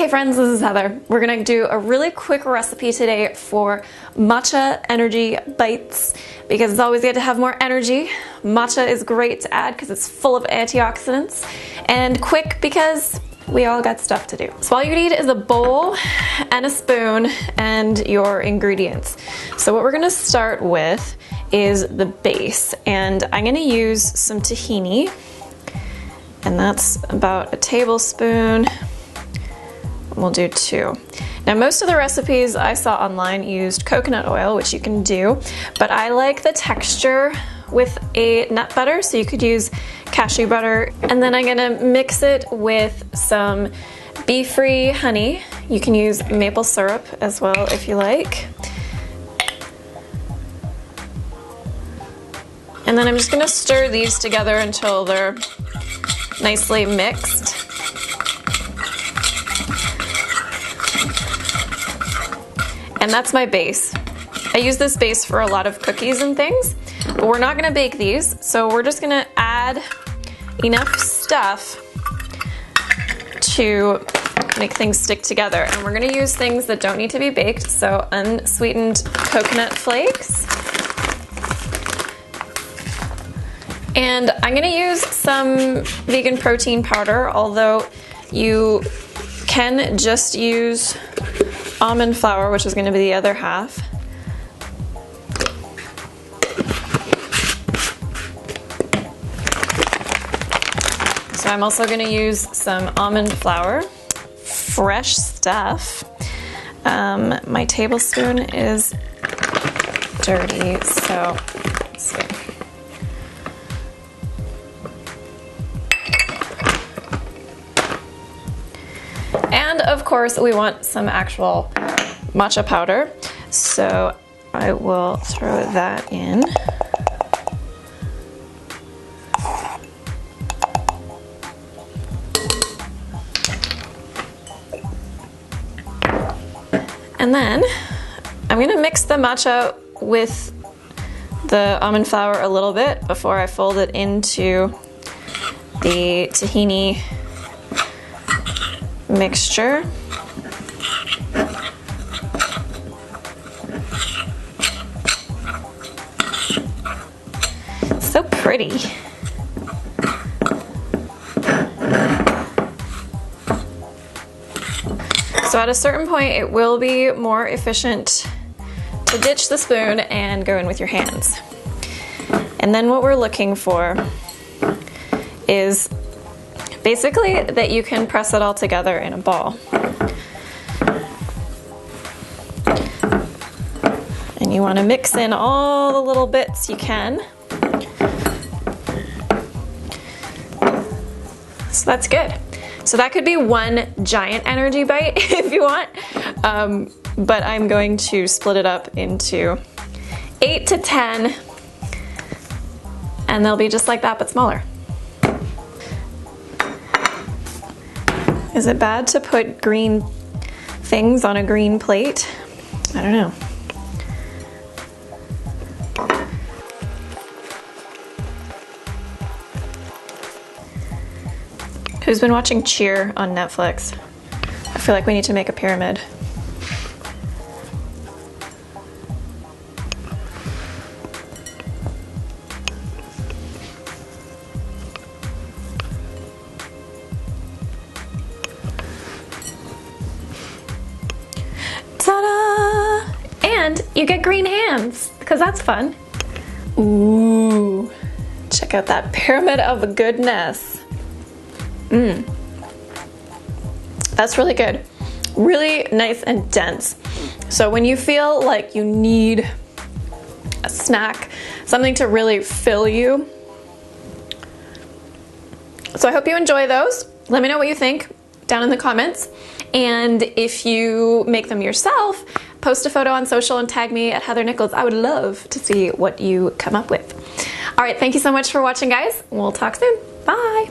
Hey friends, this is Heather. We're gonna do a really quick recipe today for matcha energy bites because it's always good to have more energy. Matcha is great to add because it's full of antioxidants, and quick because we all got stuff to do. So all you need is a bowl and a spoon and your ingredients. So what we're gonna start with is the base, and I'm gonna use some tahini, and that's about a tablespoon. We'll do 2. Now most of the recipes I saw online used coconut oil, which you can do, but I like the texture with a nut butter, so you could use cashew butter. And then I'm gonna mix it with some bee-free honey. You can use maple syrup as well if you like. And then I'm just gonna stir these together until they're nicely mixed. And that's my base. I use this base for a lot of cookies and things, but we're not gonna bake these, so we're just gonna add enough stuff to make things stick together. And we're gonna use things that don't need to be baked, so unsweetened coconut flakes. And I'm gonna use some vegan protein powder, although you can just use almond flour, which is going to be the other half. So I'm also going to use some almond flour, fresh stuff. My tablespoon is dirty, so let's see. And of course, we want some actual matcha powder, so I will throw that in. And then I'm gonna mix the matcha with the almond flour a little bit before I fold it into the tahini mixture. So pretty. So at a certain point, it will be more efficient to ditch the spoon and go in with your hands. And then what we're looking for is basically that you can press it all together in a ball. And you want to mix in all the little bits you can. So that's good. So that could be one giant energy bite if you want, but I'm going to split it up into 8 to 10, and they'll be just like that but smaller. Is it bad to put green things on a green plate? I don't know. Who's been watching Cheer on Netflix? I feel like we need to make a pyramid. Ta-da! And you get green hands, because that's fun. Ooh, check out that pyramid of goodness. That's really good. Really nice and dense. So when you feel like you need a snack, something to really fill you. So I hope you enjoy those. Let me know what you think down in the comments. And if you make them yourself, post a photo on social and tag me at Heather Nichols. I would love to see what you come up with. All right, thank you so much for watching, guys. We'll talk soon. Bye.